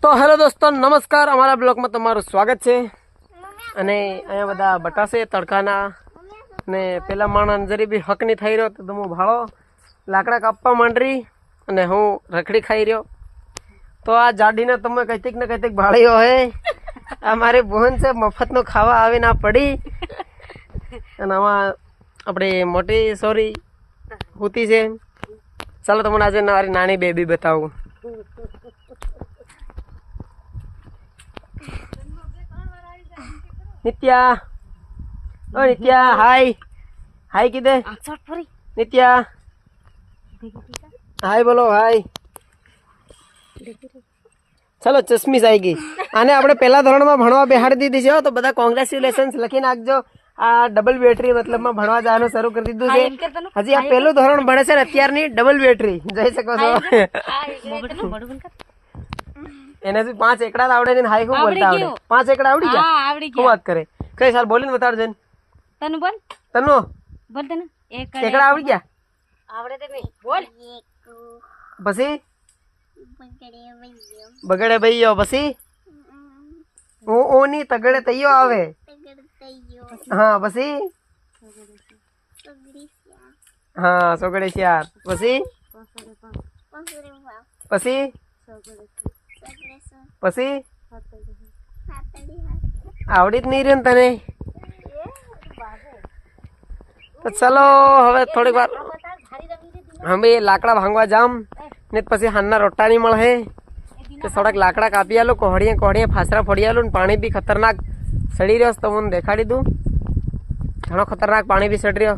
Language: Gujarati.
તો હેલો દોસ્તો, નમસ્કાર. અમારા બ્લોગમાં તમારું સ્વાગત છે. અને અહીંયા બધા બટાશે તડકાના ને પેલા માણસ જરી બી હક નહીં થઈ રહ્યો તો હું ભાળો લાકડા કાપવા માંડરી અને હું રખડી ખાઈ રહ્યો. તો આ જાડીને તમે કઈક ને કઈક ભાળ્યો હે. આ મારી બહેન છે, મફતનું ખાવા આવી ના પડી. અને આમાં આપણી મોટી સોરી હોતી છે. ચાલો તમને આજે મારી નાની બેબી બતાવું. નિત્યા, ઓ નિત્યા, હાય હાય કીધે. નિત્યા હાય બોલો, હાય. ચલો ચશ્મીસ આવી ગઈ. આને આપણે પહેલા ધોરણમાં ભણવા બેહાડી દીધી છે, તો બધા કોંગ્રેચ્યુલેશન્સ લખી નાખજો. આ ડબલ બેટરી મતલબમાં ભણવા જવાનું શરૂ કરી દીધું છે. હજી આ પહેલું ધોરણ ભણે છે ને અત્યારની ડબલ બેટરી જઈ શકો છો. એને 5 એકડા આવડે ને હાઈ ખૂબ બોલતા આવડે. 5 એકડા આવડી ગયા. શું વાત કરે? કઈ સાલ બોલીને બતાડજે. તનુ બોલ, તનુ બોલ. તને એકડા આવડી ગયા? આવડે તે મે બોલ. પછી બગડે ભઈયો. પછી ઓની તગડે તૈયો આવે. હા પછી હા સોગડે શિયાર. પછી પછી પછી આવડી જ નહીં રહ્યું તને. તો ચલો હવે થોડીક વાર અમે લાકડા ભાંગવા જામ ને પછી હાલના રોટા નહીં મળે. તો થોડાક લાકડા કાપી આલો, કોહડીએ ફાસરા ફોડી આલો. ને પાણી બી ખતરનાક સડી રહ્યો તો મને દેખાડી દઉં. ઘણો ખતરનાક પાણી બી સડી રહ્યો.